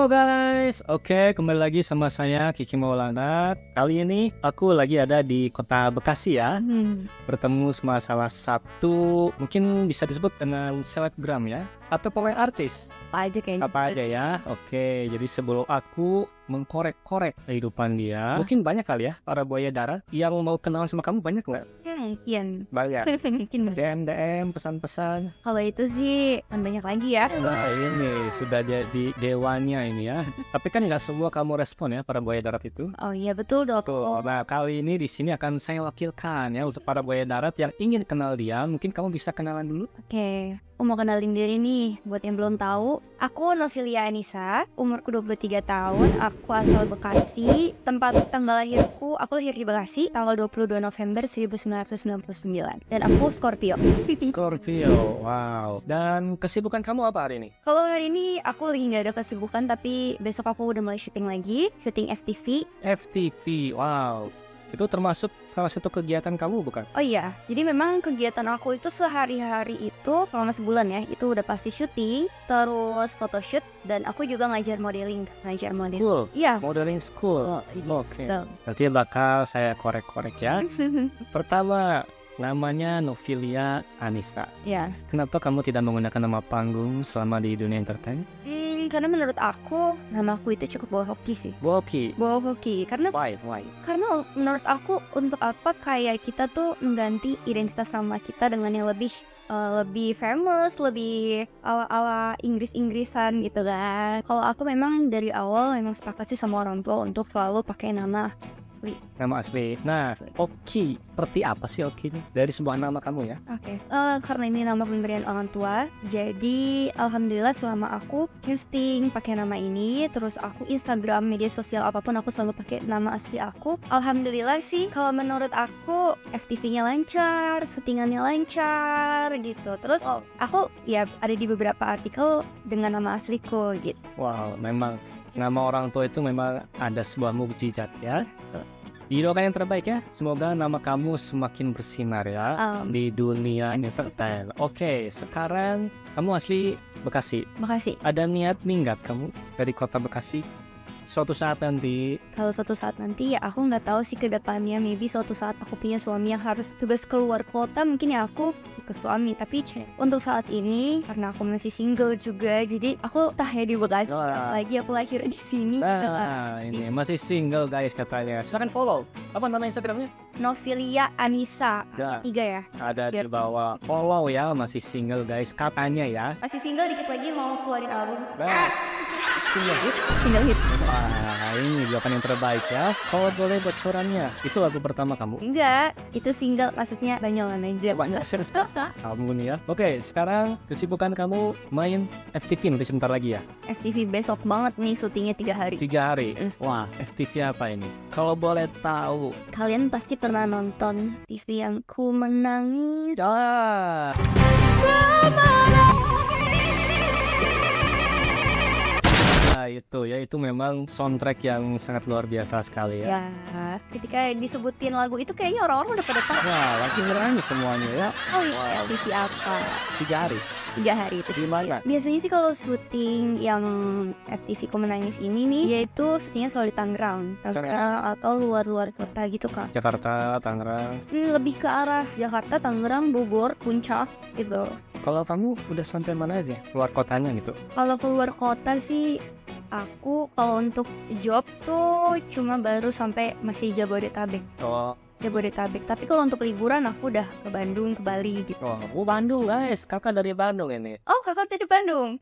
Halo guys, oke kembali lagi sama saya Kiki Maulana. Kali ini aku lagi ada di kota Bekasi ya, bertemu sama salah satu mungkin bisa disebut dengan selebgram ya, atau pemain artis. Apa aja kayaknya. Apa aja ya, oke. Jadi sebelum aku mengkorek-korek kehidupan dia, mungkin banyak kali ya para buaya darat yang mau kenalan sama kamu, banyak nggak? Mungkin. Banyak. Mungkin. DM, pesan-pesan. Kalau itu sih kan banyak lagi ya. Nah ini sudah jadi dewanya ini ya. Tapi kan nggak semua kamu respon ya para buaya darat itu. Oh iya betul dok. Tuh, nah kali ini di sini akan saya wakilkan ya untuk para buaya darat yang ingin kenal dia. Mungkin kamu bisa kenalan dulu. Oke, aku mau kenalin diri nih. Buat yang belum tahu, aku Nosilia Anissa, umurku 23 tahun, aku asal Bekasi. Tempat tanggal lahirku, aku lahir di Bekasi tanggal 22 November 1999. Dan aku Scorpio. Scorpio, wow. Dan kesibukan kamu apa hari ini? Kalau hari ini aku lagi nggak ada kesibukan, tapi besok aku udah mulai syuting lagi, syuting FTV. FTV, wow. Itu termasuk salah satu kegiatan kamu bukan? Oh iya, jadi memang kegiatan aku itu sehari-hari itu selama sebulan ya, itu udah pasti syuting, terus photoshoot, dan aku juga ngajar modeling. Cool. Iya. Modeling school. Oh, iya. Oke. Betul. Berarti bakal saya korek-korek ya. Pertama, namanya Novilia Anissa. Ya. Kenapa kamu tidak menggunakan nama panggung selama di dunia entertain? Karena menurut aku, namaku itu cukup bawa hoki sih. Boki. Bawa hoki, karena Why? karena menurut aku untuk apa kayak kita tuh mengganti identitas nama kita dengan yang lebih famous, lebih ala Inggris-Inggrisan gitu kan. Kalau aku memang dari awal memang sepakat sih sama orang tua untuk selalu pakai nama Nama asli. Nah, Oki. Seperti apa sih Oki ini? Dari sebuah nama kamu ya? Oke. Karena ini nama pemberian orang tua, jadi alhamdulillah selama aku casting pakai nama ini, terus aku Instagram, media sosial apapun aku selalu pakai nama asli aku. Alhamdulillah sih, kalau menurut aku FTV-nya lancar, syutingannya lancar gitu. Terus aku ya ada di beberapa artikel dengan nama asliku gitu. Wow, memang nama orang tua itu memang ada sebuah mukjizat ya. Didoakan yang terbaik ya. Semoga nama kamu semakin bersinar ya di dunia entertain. Oke, sekarang kamu asli Bekasi. Makasih. Ada niat minggat kamu dari kota Bekasi? Suatu saat nanti. Kalau suatu saat nanti ya aku nggak tahu sih ke depannya, maybe suatu saat aku punya suami yang harus tugas keluar kota, mungkin ya aku ke suami. Tapi untuk saat ini karena aku masih single juga, jadi aku tah ya di Bekasi. Lagi aku lahir di sini. Nah, ini masih single guys katanya. Silakan follow. Apa nama Instagramnya? Novilia Anissa. Ya. 3 ya. Ada di bawah. Follow ya, masih single guys katanya ya. Masih single, dikit lagi mau keluarin album. Nah, single hits. Single hits. Wah, ini jawaban yang terbaik ya. Kalau boleh bocorannya, itu lagu pertama kamu? Enggak, itu single, maksudnya banyolan aja. Banyak kamu nih ya. Oke, sekarang kesibukan kamu main FTV nanti sebentar lagi ya? FTV besok banget nih, syutingnya 3 hari. 3 hari? Wah, FTV apa ini? Kalau boleh tahu. Kalian pasti pernah nonton TV yang Ku Menangis. Itu memang soundtrack yang sangat luar biasa sekali ya. Ya, ketika disebutin lagu itu kayaknya orang-orang udah pada tahu. Wah, langsung nangis semuanya ya. Oh iya, TV apa? 3 hari? 3 hari itu. Di mana? Biasanya sih kalau syuting yang FTV Ku Menangis ini nih, yaitu syutingnya selalu di Tangerang atau luar kota gitu kan. Jakarta, Tangerang. Lebih ke arah Jakarta, Tangerang, Bogor, Puncak gitu. Kalau kamu udah sampai mana aja? Keluar kotanya gitu? Kalau keluar kota sih aku kalau untuk job tuh cuma baru sampai masih Jabodetabek. Tapi kalau untuk liburan aku udah ke Bandung, ke Bali gitu. Bandung guys, kakak dari Bandung ini. Oh, kakak dari Bandung.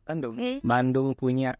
Bandung punya.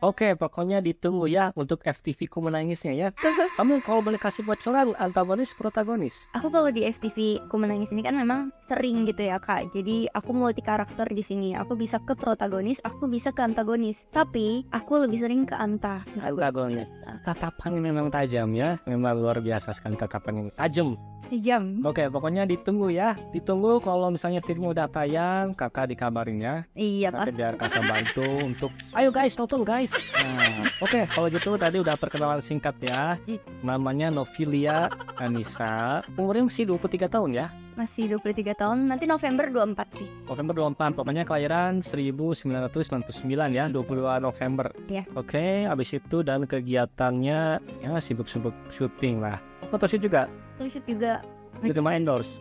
Oke, pokoknya ditunggu ya untuk FTV Ku Menangisnya ya. Kamu kalau boleh kasih bocoran antagonis protagonis? Aku kalau di FTV Ku Menangis ini kan memang sering gitu ya kak. Jadi aku multi karakter di sini. Aku bisa ke protagonis, aku bisa ke antagonis. Tapi aku lebih sering ke antagonis. Tatapan memang tajam ya. Memang luar biasa sekali tatapan ini. Tajam. Oke, pokoknya ditunggu ya. Ditunggu kalau misalnya FTV udah tayang, kakak dikabarin ya. Iya pasti. Biar kakak bantu untuk. Ayo guys, tonton guys. Nah, oke, kalau gitu tadi udah perkenalan singkat ya. Namanya Novilia Anissa. Umurnya masih 23 tahun ya? Masih 23 tahun, nanti November 24 sih. November 24, pokoknya kelahiran 1999 ya, 22 November. Iya. Oke, abis itu dan kegiatannya ya sibuk-sibuk syuting lah. Photoshoot juga, Terus juga itu mah endorse.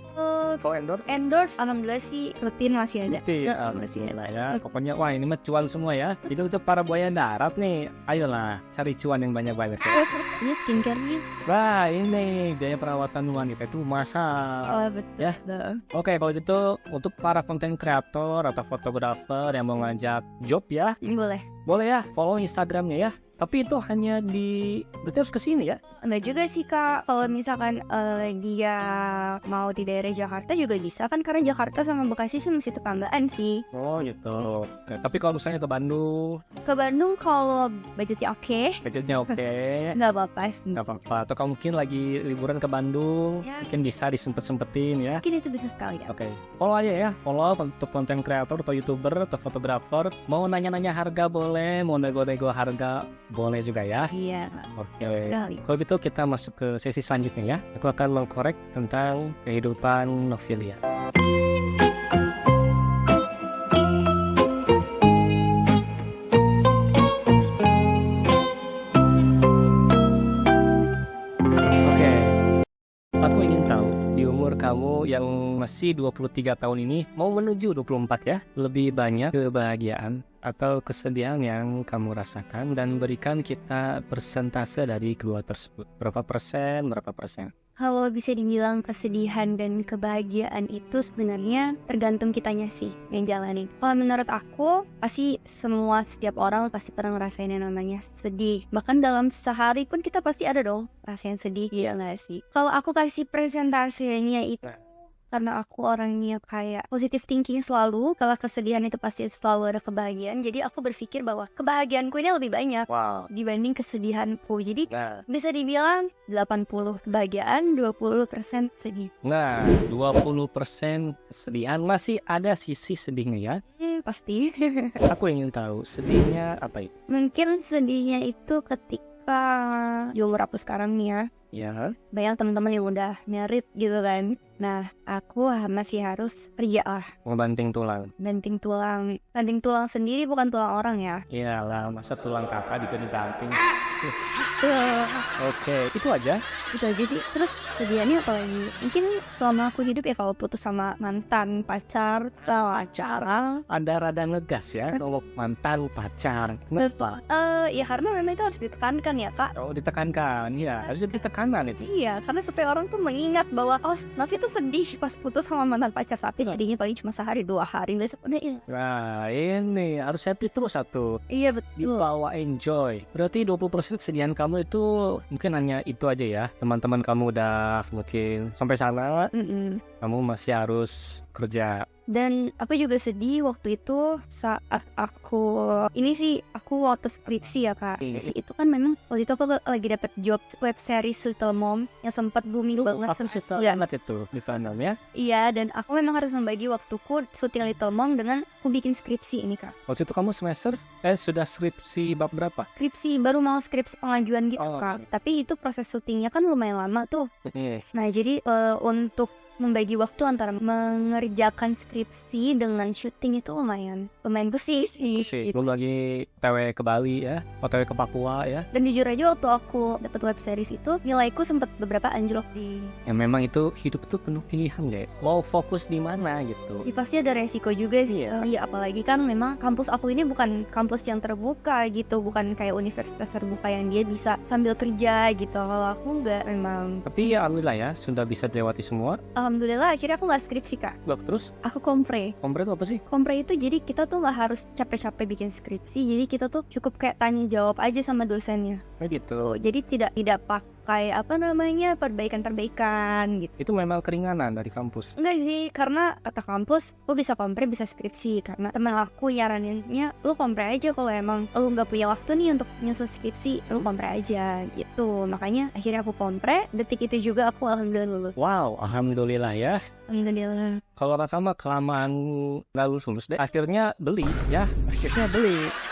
Kau endorse? endorse, alhamdulillah sih rutin masih ada. Masih ada ya. Pokoknya wah ini mah cuan semua ya. Itu untuk para buaya darat nih. Ayolah, cari cuan yang banyak-banyak ya. Ini skincare nih. Wah ini biaya perawatan wanita itu mahal. Betul. Ya. Oke, kalau gitu untuk para konten kreator atau fotografer yang mau ngajak job ya, Boleh ya follow Instagramnya ya. Tapi itu hanya berarti harus kesini ya? Enggak juga sih Kak. Kalau misalkan dia mau di daerah Jakarta juga bisa kan, karena Jakarta sama Bekasi sih masih tetanggaan sih. Oh gitu. Oke, tapi kalau misalnya ke Bandung, Ke Bandung kalau budgetnya oke, budgetnya oke. nggak apa-apa sih. Nggak apa-apa. Atau kamu mungkin lagi liburan ke Bandung, Ya. mungkin bisa disempet-sempetin ya. Mungkin itu bisa sekali ya. Oke, follow aja ya, follow untuk konten kreator atau youtuber atau fotografer. Mau nanya-nanya harga boleh, mau nego-nego harga boleh juga ya. Iya. Oke. Sekali. Kalau gitu kita masuk ke sesi selanjutnya ya. Aku akan mengkorek tentang kehidupan Novelia. Oke. Aku ingin tahu di umur kamu yang masih 23 tahun ini mau menuju 24 ya, lebih banyak kebahagiaan atau kesedihan yang kamu rasakan, dan berikan kita persentase dari kedua tersebut. Berapa persen, berapa persen? Kalau bisa dibilang kesedihan dan kebahagiaan itu sebenarnya tergantung kitanya sih yang jalanin. Kalau menurut aku, pasti setiap orang pasti pernah ngerasain yang namanya sedih. Bahkan dalam sehari pun kita pasti ada dong rasain sedih, iya nggak sih? Kalau aku kasih presentasinya itu, karena aku orangnya kayak positive thinking selalu, kalau kesedihan itu pasti selalu ada kebahagiaan. Jadi aku berpikir bahwa kebahagiaanku ini lebih banyak dibanding kesedihanku. Jadi bisa dibilang 80 kebahagiaan, 20% sedih. Nah, 20% kesedihan, masih ada sisi sedihnya ya. Pasti. Aku ingin tahu sedihnya apa itu? Mungkin sedihnya itu ketika di umur aku sekarang nih ya. Ya. Banyak teman-teman yang udah married gitu kan. Nah, aku masih harus kerja lah. Ngebanting tulang. Banting tulang. Banting tulang sendiri, bukan tulang orang ya. Iyalah, masa tulang kakak dibanting. Tuh. Oke, itu aja. Itu aja sih. Terus kejadiannya apa lagi? Mungkin selama aku hidup ya, kalau putus sama mantan pacar atau acara. Ada rada ngegas ya ngomong mantan pacar. Kenapa? Ya karena memang itu harus ditekankan ya Kak. Oh, ditekankan. Ya, harus diberi tekanan itu. Iya, karena supaya orang tuh mengingat bahwa oh, Novi tuh sedih pas putus sama mantan pacar, tapi sedihnya paling cuma sehari 2 hari, besok udah hilang. Nah, ini harus happy terus satu. Iya betul. Dibawa enjoy. Berarti 20% kesedihan kamu itu mungkin hanya itu aja ya. Teman-teman kamu udah mungkin sampai sana, kamu masih harus kerja. Dan aku juga sedih waktu itu saat aku waktu skripsi ya Kak. Skripsi itu kan memang waktu itu aku lagi dapet job web series Little Mom yang sempat booming banget. Banget itu di fandom ya. Iya, dan aku memang harus membagi waktuku syuting Little Mom dengan aku bikin skripsi ini Kak. Waktu itu kamu semester sudah skripsi bab berapa? Skripsi, baru mau skripsi pengajuan gitu Kak. Tapi itu proses syutingnya kan lumayan lama tuh. Nah jadi untuk membagi waktu antara mengerjakan skripsi dengan syuting itu lumayan pusing sih. Belum lagi TW ke Bali ya, OTW ke Papua ya. Dan jujur aja waktu aku dapat web series itu, nilaiku sempat beberapa anjlok di. Ya memang itu hidup tuh penuh pilihan deh. Mau fokus di mana gitu. Ya, pasti ada resiko juga sih. Ya apalagi kan memang kampus aku ini bukan kampus yang terbuka gitu, bukan kayak universitas terbuka yang dia bisa sambil kerja gitu. Kalau aku nggak memang. Tapi ya alhamdulillah ya sudah bisa dilewati semua. Alhamdulillah akhirnya aku nggak skripsi Kak. Terus? Aku kompre. Kompre itu apa sih? Kompre itu jadi kita tuh nggak harus capek-capek bikin skripsi. Jadi kita tuh cukup kayak tanya jawab aja sama dosennya. Gitu. Jadi tidak pakai perbaikan gitu. Itu memang keringanan dari kampus. Enggak sih, karena kata kampus aku bisa kompre bisa skripsi. Karena teman aku nyaraninnya lu kompre aja kalau emang lu nggak punya waktu nih untuk nyusun skripsi, lu kompre aja gitu. Makanya akhirnya aku kompre. Detik itu juga aku alhamdulillah lulus. Wow, alhamdulillah ya. Alhamdulillah. Kalau Raka mah kelamaan nggak lulus deh. Akhirnya beli.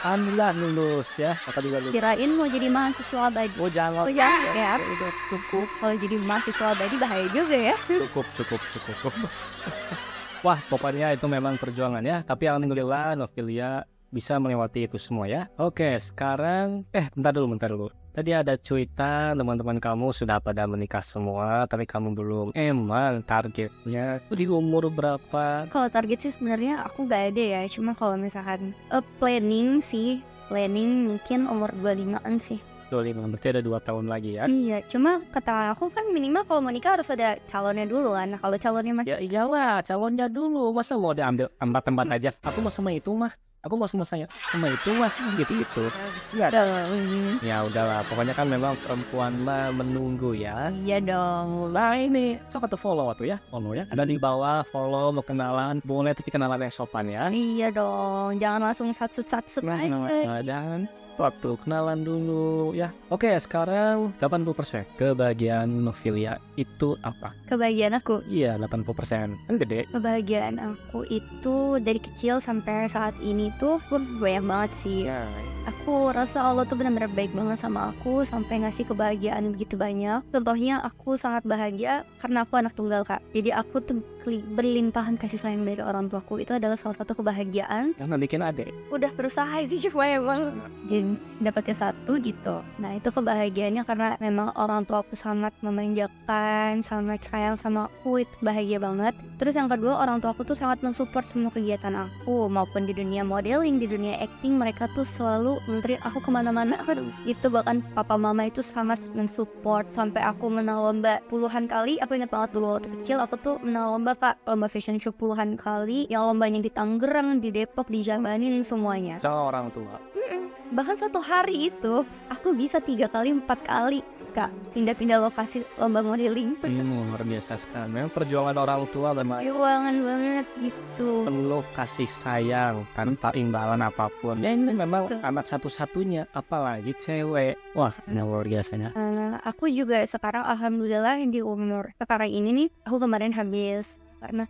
Alhamdulillah lulus ya. Raka juga lulus. Kirain mau jadi mahasiswa abadi. Oh jangan. Ya. udah cukup. Kalau jadi mahasiswa abadi bahaya juga ya. Cukup. Wah, pokoknya itu memang perjuangan ya. Tapi alhamdulillah Novelia bisa melewati itu semua ya. Oke, sekarang bentar dulu. Tadi ada cuitan teman-teman kamu sudah pada menikah semua, tapi kamu belum. Emang targetnya itu di umur berapa? Kalau target sih sebenarnya aku gak ada ya. Cuma kalau misalkan planning mungkin umur 25-an sih. 25, berarti ada 2 tahun lagi ya. Iya, cuma kata aku kan minimal kalau mau nikah harus ada calonnya dulu kan. Nah, kalau calonnya masih... Ya iyalah, calonnya dulu. Masa mau diambil tempat aja? Aku mau sama itu mah. Aku mau sama itu mah. Gitu. Enggak. Ya udahlah, pokoknya kan memang perempuan mah menunggu ya. Iya dong. Nah ini, sok atau follow tuh ya. Follow ya. Ada di bawah, follow, mau kenalan. Boleh tapi kenalan yang sopan ya. Iya dong, jangan langsung sat-sat aja. Jangan. Waktu kenalan dulu ya. Oke, sekarang 80%. Kebahagiaan Novelia itu apa? Kebahagiaan aku? Iya, 80%. Kan gede. Kebahagiaan aku itu dari kecil sampai saat ini tuh banyak banget sih. Ya. Aku rasa Allah tuh benar-benar baik banget sama aku sampai ngasih kebahagiaan begitu banyak. Contohnya aku sangat bahagia karena aku anak tunggal, Kak. Jadi aku tuh berlimpahan kasih sayang dari orang tuaku. Itu adalah salah satu kebahagiaan. Yang nggak bikin adek. Udah berusaha sih cuma emang jadi dapatnya 1 gitu. Nah itu kebahagiaannya karena memang orang tuaku sangat memanjakan, sangat sayang sama aku. Itu bahagia banget. Terus yang kedua, orang tuaku tuh sangat mensupport semua kegiatan aku, maupun di dunia modeling, di dunia acting. Mereka tuh selalu nganterin aku kemana-mana. Itu bahkan papa mama itu sangat mensupport sampai aku menang lomba puluhan kali. Aku ingat banget dulu waktu kecil aku tuh menang lomba, Kak, lomba fashion show puluhan kali. Yang lombanya di Tangerang, di Depok, di Jamanin semuanya. Sama orang tua. Bahkan satu hari itu aku bisa 3 kali 4 kali, Kak, pindah-pindah lokasi lomba modeling. Luar biasa sekali. Memang perjuangan orang tua memang Perjuangan banget gitu. penuh kasih sayang tanpa imbalan apapun. Ya ini memang anak satu-satunya, apalagi cewek. Wah, ini luar biasanya. Aku juga sekarang alhamdulillah di umur sekarang ini nih, aku kemarin habis karena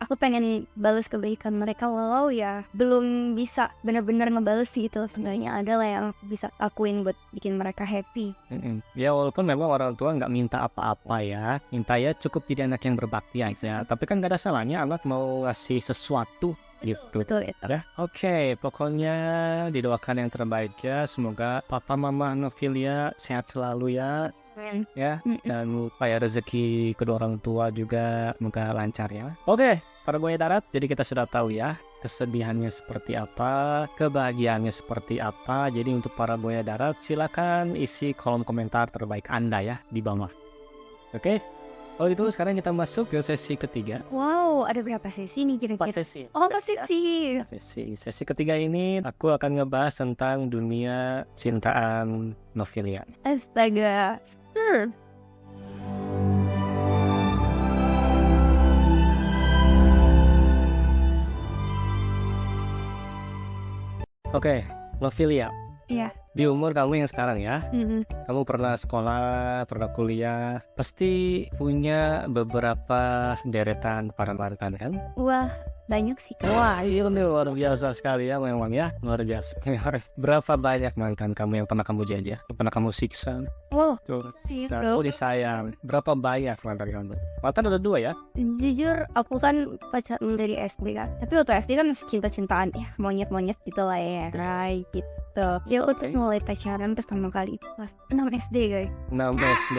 aku pengen balas kebaikan mereka, walau ya belum bisa benar-benar ngebales gitu. Sebenarnya ada lah yang aku bisa lakuin buat bikin mereka happy. Ya walaupun memang orang tua nggak minta apa-apa ya, minta ya cukup jadi anak yang berbakti aja. Tapi kan nggak ada salahnya anak mau ngasih sesuatu gitu. Betul itu. Ya, oke, pokoknya didoakan yang terbaik ya. Semoga papa mama Novelia sehat selalu ya. Amin. Ya, dan supaya rezeki kedua orang tua juga semoga lancar ya. Oke, para buaya darat, jadi kita sudah tahu ya kesedihannya seperti apa, kebahagiaannya seperti apa. Jadi untuk para buaya darat, silakan isi kolom komentar terbaik Anda ya di bawah. Oke, kalau itu sekarang kita masuk ke sesi ketiga. Wow, ada berapa sesi nih kira-kira? 4 sesi. Oh, 4 sesi. Sesi ketiga ini aku akan ngebahas tentang dunia cintaan Novelia. Astaga. Oke, Novelia. Iya. Di umur kamu yang sekarang ya, kamu pernah sekolah, pernah kuliah, pasti punya beberapa deretan para mantan kan? Wah, banyak sih, Kak. Wah, ini luar biasa sekali ya memang ya, luar biasa. Berapa banyak mantan kamu yang pernah kamu jajah, yang pernah kamu siksa? Wow, Tuh, sih, aku disayang. Berapa banyak mantan kamu? Mantan ada 2 ya? Jujur, aku kan pacaran dari SD kan. Tapi waktu SD kan masih cinta-cintaan ya, monyet-monyet gitu lah ya. Try gitu. Ya aku tuh mulai pacaran pertama kali itu pas 6 SD guys. 6 SD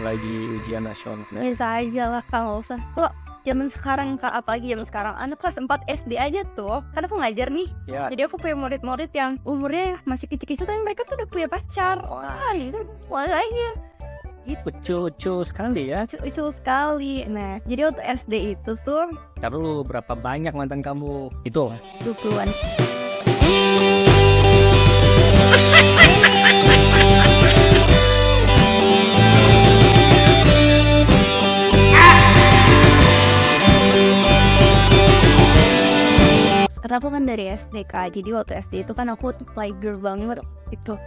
lagi ujian nasional. Biasa aja lah, Kak, nggak usah. Kok zaman sekarang, Kak, apalagi zaman sekarang anak kelas 4 SD aja tuh. Karena aku ngajar nih. Ya. Jadi aku punya murid-murid yang umurnya masih kecil-kecil tapi mereka tuh udah punya pacar. Wah, itu makanya Lucu sekali ya. lucu sekali. Nah, jadi waktu SD itu tuh Ntar dulu, berapa banyak mantan kamu? Itu 20-an. Karena aku kan dari SD, Kak. Jadi waktu SD itu kan aku tuh playgirl banget itu.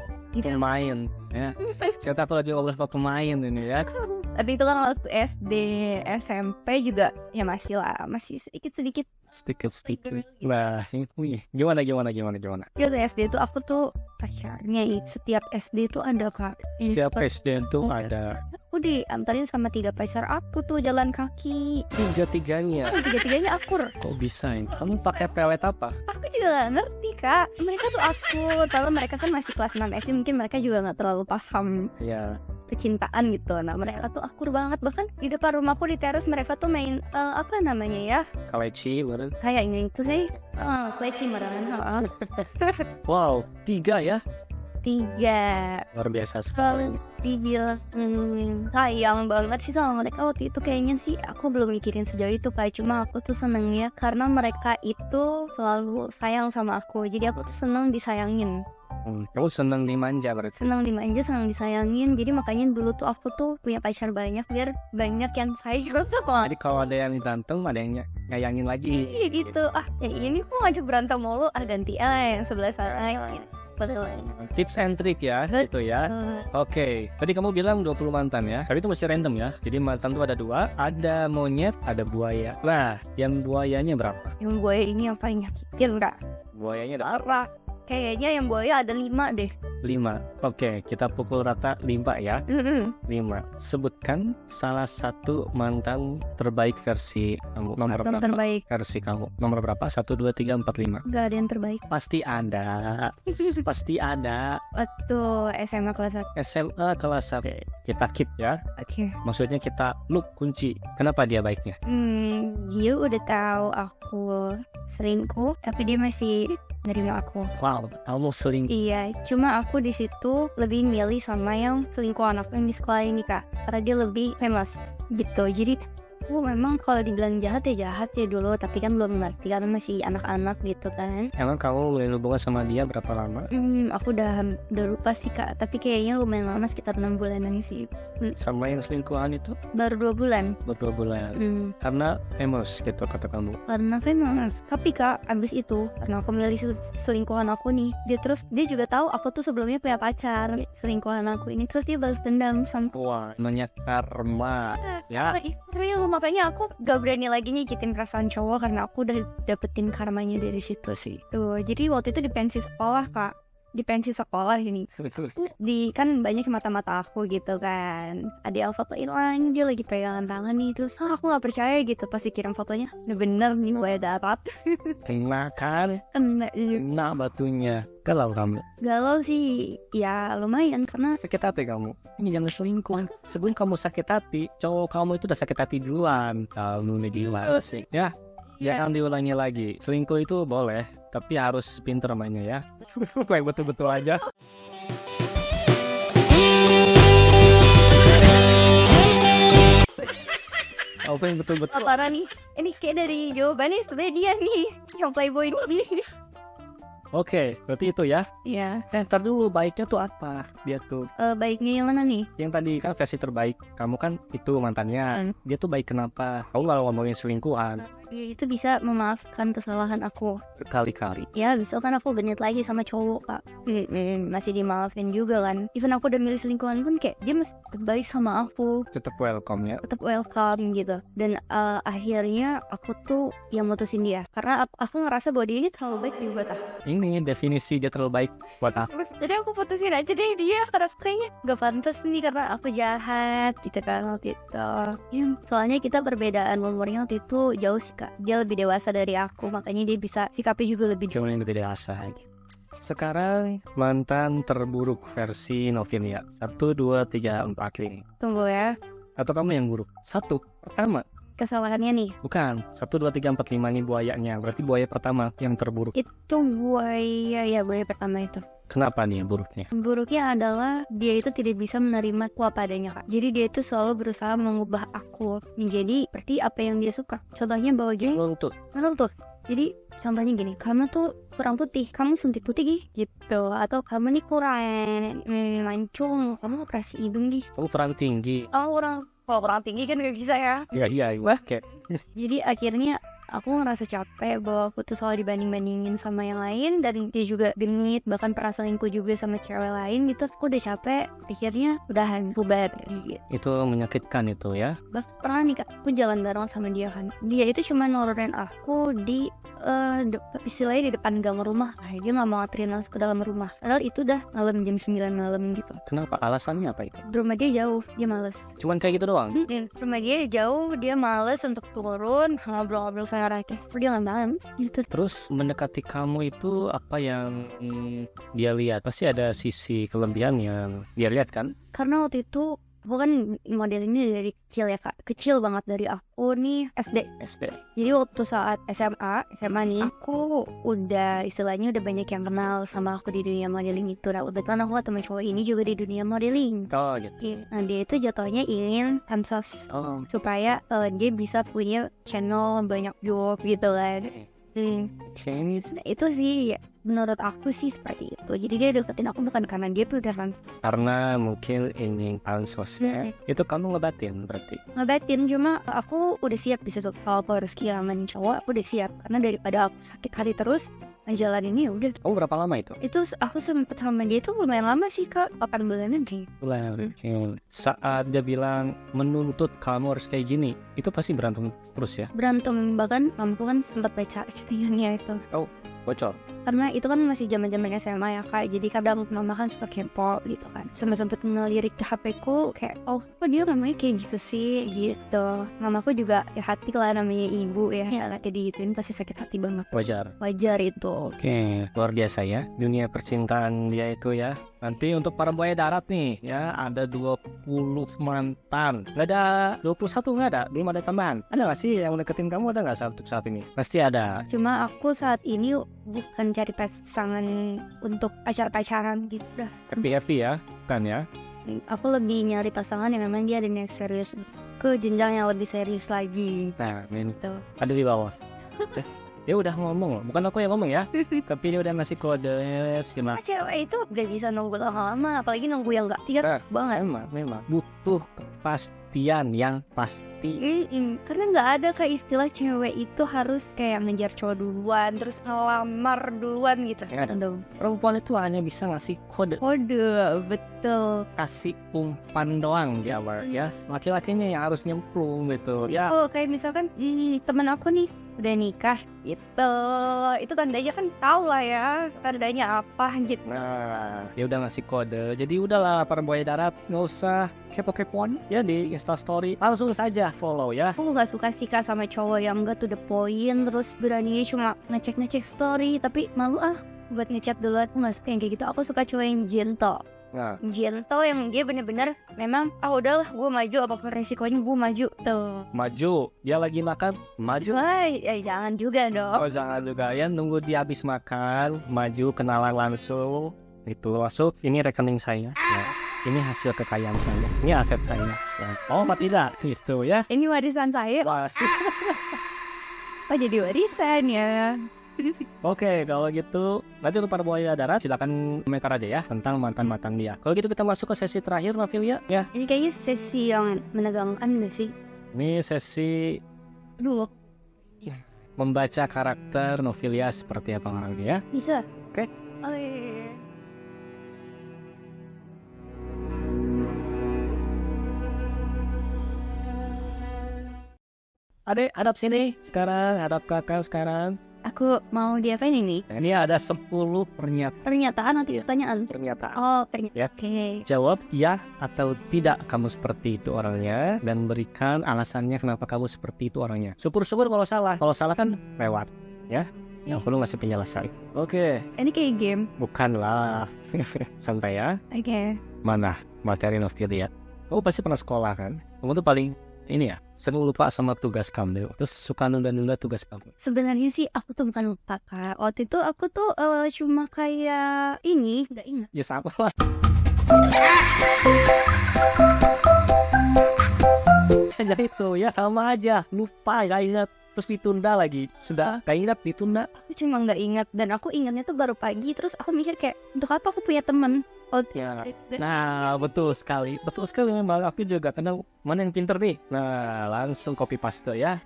pemain ya. Saya aku lagi ngobrol sama pemain ini ya. Tapi itu kan waktu SD, SMP juga ya masih lah, masih sedikit. Sedikit. Nah, ini gimana? Ya waktu SD itu aku tuh pacarnya setiap SD tuh ada Kak. Setiap SD tuh ada. Aku diantarin sama 3 pacar aku tuh jalan kaki. Tiga-tiganya. Tiga-tiganya akur. Kok bisa ini? Kamu pakai pelet apa? Aku juga gak ngerti Kak. Mereka tuh akur. Kalau mereka kan masih kelas 6 SD, mungkin mereka juga gak terlalu paham Ya. percintaan gitu. Nah mereka tuh akur banget. Bahkan di depan rumahku di teras mereka tuh main apa namanya ya, Kaleci, bener. kayaknya itu sih kleci merenang. Wow, 3 ya? 3. Luar biasa Kalau sekali. dibilang sayang banget sih sama mereka waktu itu, kayaknya sih aku belum mikirin sejauh itu Kak. Cuma aku tuh senengnya karena mereka itu selalu sayang sama aku. Jadi aku tuh seneng disayangin, Kamu seneng dimanja berarti? seneng dimanja, seneng disayangin. Jadi makanya dulu tuh aku tuh punya pacar banyak biar banyak yang sayang sama. Jadi kalau ada yang ganteng, ada yang nyayangin lagi. Iya gitu. Ya ini kok ngajak berantem mulu, ganti yang sebelah sana yang lain. Tips and trick ya, gitu ya. Oke, tadi kamu bilang 20 mantan ya. Tapi itu masih random ya. Jadi mantan tuh ada 2, ada monyet, ada buaya. Nah, yang buayanya berapa? Yang buaya ini yang paling nyakitin Kak. Buayanya ada Parah. Kayaknya yang buaya ada 5 deh. 5. Oke, kita pukul rata 5 ya. 5. Sebutkan salah satu mantan terbaik versi kamu. Nomor Mantan berapa? terbaik. Versi kamu. Nomor berapa? 1, 2, 3, 4, 5. Gak ada yang terbaik. Pasti ada. Pasti ada. Waktu SMA kelas 1. SMA kelas 1. Kita keep ya. Oke. Maksudnya kita look kunci. Kenapa dia baiknya? Dia udah tahu aku selingkuh, tapi dia masih nerima aku. Wow, kamu selingkuh. Iya, cuma aku di situ lebih milih sama yang selingkuhan aku yang di sekolah ini Kak, karena dia lebih famous gitu. Jadi aku memang kalau dibilang jahat ya dulu, tapi kan belum ngerti karena masih anak-anak gitu kan. Emang kamu mulai hubungan sama dia berapa lama? Aku udah lupa sih Kak, tapi kayaknya lumayan lama, sekitar 6 bulanan sih. Sama yang selingkuhan itu? Baru 2 bulan. Baru 2 bulan. Karena famous gitu kata kamu. Karena famous. Tapi Kak, abis itu karena aku milih selingkuhan aku nih, dia juga tahu aku tuh sebelumnya punya pacar selingkuhan aku ini, terus dia balas dendam sama Wah, namanya karma. Ya. Real, makanya aku gak berani lagi nyakitin perasaan cowok karena aku udah dapetin karmanya dari situ sih. Tuh, jadi waktu itu di pensi sekolah Kak, di pensi sekolah ini kan banyak mata-mata aku gitu kan, ada yang foto hilang, dia lagi pegangan tangan nih, terus aku gak percaya gitu pas dikirim fotonya, bener nih buaya darat. Kena kan? Kena Batunya. Galau kamu? Galau sih, ya lumayan karena Sakit hati kamu. Ini jangan selingkuh. Sebelum kamu sakit hati, cowok kamu itu udah sakit hati duluan. Kamu nih gila sih. Ya, jangan diulangi lagi. Selingkuh itu boleh, tapi harus pinter mainnya ya. Kayak betul-betul aja. Apa yang betul-betul? parah nih, ini kayak dari jawabannya sebenarnya dia nih yang playboy ini. Oke, berarti itu ya. Iya. Ntar dulu, baiknya tuh apa? Dia tuh Baiknya yang mana nih? yang tadi kan versi terbaik. Kamu kan itu mantannya. Dia tuh baik kenapa? Kamu malah ngomongin selingkuhan Ya itu bisa memaafkan kesalahan aku. berkali-kali. Ya misalkan aku genit lagi sama cowok Kak, masih dimaafin juga kan. Even aku udah milih selingkuhan pun kayak dia masih baik sama aku, Tetap welcome ya. tetap welcome gitu. Dan akhirnya aku tuh yang mutusin dia karena aku ngerasa bahwa dia ini terlalu baik buat aku. Ini definisi dia terlalu baik buat aku. Jadi aku putusin aja deh dia karena kayaknya gak pantas nih karena aku jahat gitu kan waktu itu. Ya, soalnya kita perbedaan umurnya waktu itu jauh sih Kak. Dia lebih dewasa dari aku, makanya dia bisa sikapnya juga lebih Cuma yang tidak asal. Sekarang mantan terburuk versi Novinia. 1, 2, 3, 4 ini. Tunggu ya. Atau kamu yang buruk? 1, pertama. Kesalahannya nih. Bukan. 1, 2, 3, 4, 5 ini buayanya. Berarti buaya pertama yang terburuk. Itu buaya pertama itu. Kenapa nih buruknya? Buruknya adalah dia itu tidak bisa menerima aku apa adanya Kak. Jadi dia itu selalu berusaha mengubah aku menjadi seperti apa yang dia suka. Contohnya bahwa gini, menuntut. Jadi contohnya gini, kamu tuh kurang putih, kamu suntik putih gitu. Atau kamu nih kurang mancung, kamu operasi hidung Kamu kurang tinggi. kalau kurang tinggi kan gak bisa ya. Iya. Wah, kayak Jadi akhirnya aku ngerasa capek bahwa aku tuh selalu dibanding-bandingin sama yang lain, dan dia juga genit, bahkan pernah selingkuh juga sama cewek lain gitu. Aku udah capek, akhirnya udahan, bubar gitu. itu menyakitkan itu ya. Bahkan pernah nih Kak, aku jalan bareng sama dia kan. Dia itu cuma nurunin aku di istilahnya di depan gang rumah. Dia nggak mau nganterin langsung ke dalam rumah. Padahal itu udah malam jam 9 malam gitu. Kenapa? Alasannya apa itu? Rumah dia jauh, dia males. Cuman kayak gitu doang? Rumah dia jauh, dia males untuk turun ngobrol-ngobrol sama rakyat. Dia nggak mau gitu. Terus mendekati kamu itu apa yang dia lihat? Pasti ada sisi kelebihan yang dia lihat kan? Karena waktu itu aku kan model ini dari kecil ya kak, kecil banget dari aku nih SD. Jadi waktu saat SMA nih aku udah istilahnya udah banyak yang kenal sama aku di dunia modeling itu. Nah kebetulan aku ketemu cowok ini juga di dunia modeling. Oh gitu. Nah dia itu jatuhnya ingin pansos supaya dia bisa punya channel banyak job gitu kan. Nah, itu sih ya, menurut aku sih seperti itu. Jadi dia deketin aku bukan karena dia udah pansos. Karena mungkin ini pansosnya. Itu kamu ngebatin berarti? Ngebatin, cuma aku udah siap di situ. Kalau aku harus kehilangan cowok, aku udah siap. Karena daripada aku sakit hati terus menjalani ya udah. Oh berapa lama itu? Itu aku sempet sama dia itu lumayan lama sih kak, 8 bulanan sih. Saat dia bilang menuntut kamu harus kayak gini, itu pasti berantem terus ya? Berantem, bahkan mamaku kan sempat baca chattingannya itu. Oh bocor? Karena itu kan masih zaman-zaman SMA ya kak, jadi kadang mama kan suka kepo gitu kan. Sempet ngelirik ke HP ku kayak, oh kok dia namanya kayak gitu sih gitu. Mamaku juga ya hati lah, namanya ibu ya, kayak digituin pasti sakit hati banget. Wajar itu. Oke, luar biasa ya dunia percintaan dia itu ya. Nanti untuk para buaya darat nih ya, ada 20 mantan. Gak ada 21, gak ada, belum ada tambahan. Ada gak sih yang deketin kamu, ada gak saat ini? Pasti ada. Cuma aku saat ini bukan cari pasangan untuk pacaran gitu dah. Happy ya, kan ya? Aku lebih nyari pasangan yang memang dia ada niat serius ke jenjang yang lebih serius lagi. Nah, itu ada di bawah. Dia udah ngomong loh, bukan aku yang ngomong ya, tapi dia udah ngasih kode simak. Cewek itu gak bisa nunggu lama-lama, apalagi nunggu yang gak tiap banget. Memang butuh kepastian yang pasti. Karena gak ada kayak istilah cewek itu harus kayak ngejar cowok duluan, terus ngelamar duluan gitu. Perempuan itu hanya bisa ngasih kode, betul. Kasih umpan doang di awal ya. Laki-lakinya yang harus nyemplung gitu ya. Oh kayak misalkan temen aku nih udah nikah gitu, itu tandanya kan tau lah ya tandanya apa gitu. Nah dia udah ngasih kode, jadi udahlah para buaya darat nggak usah kepo-kepoan ya di Instastory, langsung saja follow ya. Aku nggak suka sih kak sama cowok yang nggak to the point, terus beraninya cuma ngecek story tapi malu buat ngechat duluan. Aku nggak suka yang kayak gitu. Aku suka cowok yang gentle. Gentle yang dia bener-bener memang udahlah gue maju apapun resikonya gue maju tuh. Maju, dia lagi makan maju. Jangan juga dong. Oh jangan juga ya, nunggu dia habis makan maju, kenalan langsung itu masuk, ini rekening saya ya. Ini hasil kekayaan saya, ini aset saya ya. Oh tidak gitu ya, ini warisan saya. Oh jadi warisan ya. Oke, kalau gitu nanti untuk para buaya darat silakan komentar aja ya tentang mantan-mantan dia. Kalau gitu kita masuk ke sesi terakhir Novelia ya. Ini kayaknya sesi yang menegangkan gak sih? Ini sesi membaca karakter Novelia seperti apa orangnya ya. Bisa? Oke. Oh iya. Adek, hadap sini sekarang, hadap kakak sekarang. Aku mau diapain ini? Nah, ini ada 10 pernyataan atau pertanyaan? Pernyataan. Oh, pernyataan. Ya. Oke. Jawab ya atau tidak kamu seperti itu orangnya, dan berikan alasannya kenapa kamu seperti itu orangnya. Syukur-syukur kalau salah. Kalau salah kan lewat, ya. Yang perlu ngasih penjelasan. Oke. Ini kayak game. Bukanlah. Santai ya. Oke. Mana materi Novelia? Kamu pasti pernah sekolah kan? Kamu tuh paling ini ya, sering lupa sama tugas kamu, terus suka nunda-nunda tugas kamu. Sebenarnya sih aku tuh bukan lupa kak. Waktu itu aku tuh cuma kayak ini, nggak ingat. Ya sama lah. Jadi itu ya sama aja, lupa, gak ingat, terus ditunda lagi. Sudah gak ingat, ditunda. Aku cuma nggak ingat, dan aku ingatnya tuh baru pagi. Terus aku mikir kayak, untuk apa aku punya teman? Ya. Nah betul sekali memang. Aku juga kadang mana yang pinter nih, nah langsung copy paste ya.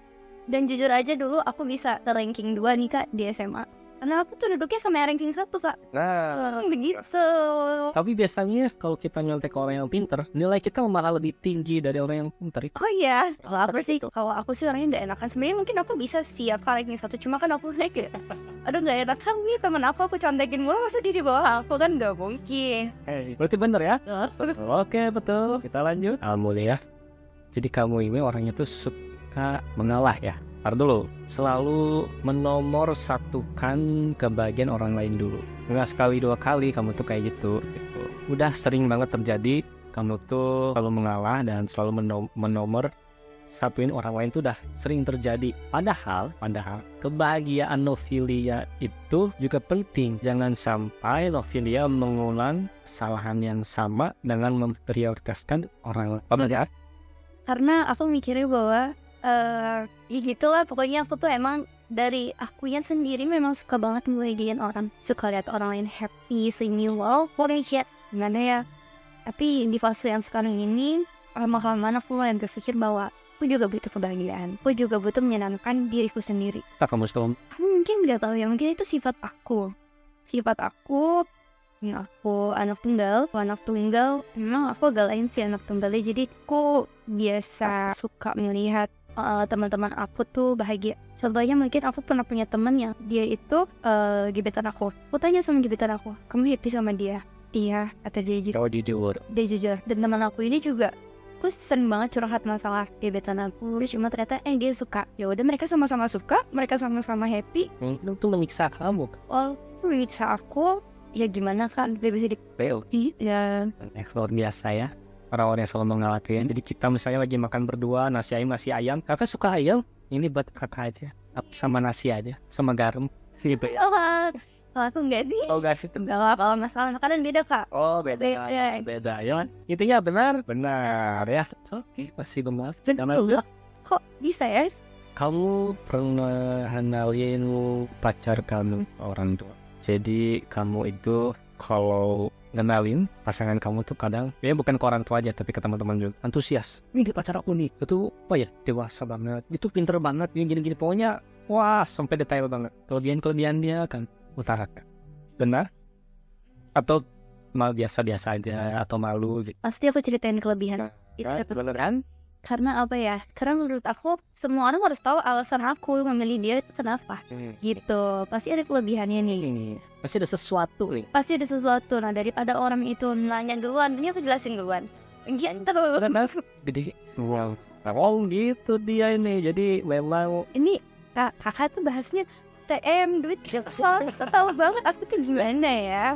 Dan jujur aja dulu aku bisa ranking 2 nih kak di SMA. Karena aku tuh duduknya sama ranking 1 Kak. Nah, Begitu. tapi biasanya kalau kita nyontek orang yang pinter, nilai kita malah lebih tinggi dari orang yang pinter itu. Oh iya, kalau aku sih orangnya nggak enakan. Sebenarnya mungkin aku bisa siap ranking 1, cuma kan aku ya. Aduh nggak enakan nih temen aku contekin mulu, masa dia di bawah aku kan nggak mungkin. Berarti bener ya? Oke, betul. Kita lanjut. Alhamdulillah. Jadi kamu ini orangnya tuh suka mengalah ya. Ntar dulu, selalu menomor satukan kebahagiaan orang lain dulu. Nggak sekali dua kali kamu tuh kayak gitu. Udah sering banget terjadi kamu tuh selalu mengalah dan selalu menomor satuin orang lain tuh udah sering terjadi. Padahal kebahagiaan Novilia itu juga penting. Jangan sampai Novilia mengulang kesalahan yang sama dengan memprioritaskan orang lain. Karena aku mikirnya bahwa ya gitulah, pokoknya aku tuh emang dari akunya sendiri memang suka banget ngebahagiain orang, suka lihat orang lain happy, senyum, pokoknya kayak gimana ya. Tapi di fase yang sekarang ini lama-kelamaan aku mulai berpikir bahwa aku juga butuh kebahagiaan, aku juga butuh menyenangkan diriku sendiri. Tak kamu setuju? Mungkin nggak tahu ya, mungkin itu sifat aku. Anak tunggal, memang aku agak lain sih anak tunggalnya. Jadi aku biasa suka melihat teman-teman aku tuh bahagia. Contohnya mungkin aku pernah punya teman yang dia itu gebetan aku. Aku tanya sama gebetan aku, kamu happy sama dia? Iya, kata dia gitu. Kau jujur. Dia jujur. Dan teman aku ini juga, aku sering banget curhat masalah gebetan aku. Cuma ternyata dia suka. Ya udah, mereka sama-sama suka, mereka sama-sama happy. Itu menyiksa kamu. Oh, menyiksa aku. Ya gimana kan, dia bisa ya. Luar biasa ya. Orang-orang yang selalu mengalahkan. Jadi kita misalnya lagi makan berdua, nasi ayam. Kakak suka ayam, ini buat kakak aja. Sama nasi aja, sama garam gitu ya. Kalau aku enggak sih. Oh enggak gitu. Enggak lah, kalau masalah makanan beda Kak. Oh beda ya. Intinya benar ya. Oke, pasti benar. Kok bisa ya? Kamu pernah kenalin pacar kamu orang tua. Jadi kamu itu kalau ngenalin pasangan kamu tuh kadang ya bukan ke orang tua aja tapi ke teman-teman juga antusias. Ini pacar aku nih, itu dewasa banget, itu pinter banget, gini-gini pokoknya wah sampai detail banget. Kelebihan dia kan utarakan. Benar? Atau mal biasa-biasa aja atau malu gitu? Pasti aku ceritain kelebihan. Bener kan? Karena apa ya? Karena menurut aku semua orang harus tahu alasan aku memilih dia itu kenapa. Gitu. Pasti ada kelebihannya nih. Pasti ada sesuatu nih. Nah, daripada orang itu nanya duluan, ini aku jelasin duluan. Gitu. Jadi wow gitu dia ini. Jadi memang ini kakak tuh bahasnya TM duit tahu banget aku tuh gimana ya.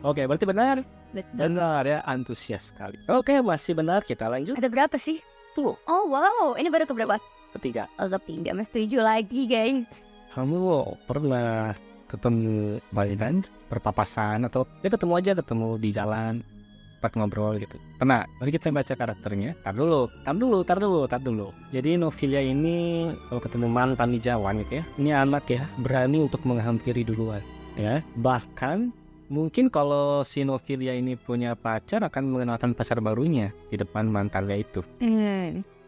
Oke, berarti benar. Benar ya, antusias sekali. Oke, masih benar, kita lanjut. Ada berapa sih? Tuh. Oh wow, ini baru keberapa? Ketiga. Ketiga, mas 7 lagi guys. Kamu pernah ketemu bayangan berpapasan atau ya ketemu di jalan pas ngobrol gitu? Pernah? Mari kita baca karakternya. Tar dulu. Jadi Novilia ini kalau ketemu mantan di jalan gitu ya, ini anak ya berani untuk menghampiri duluan ya. Bahkan mungkin kalau si Novilia ini punya pacar akan mengenalkan pacar barunya di depan mantannya itu.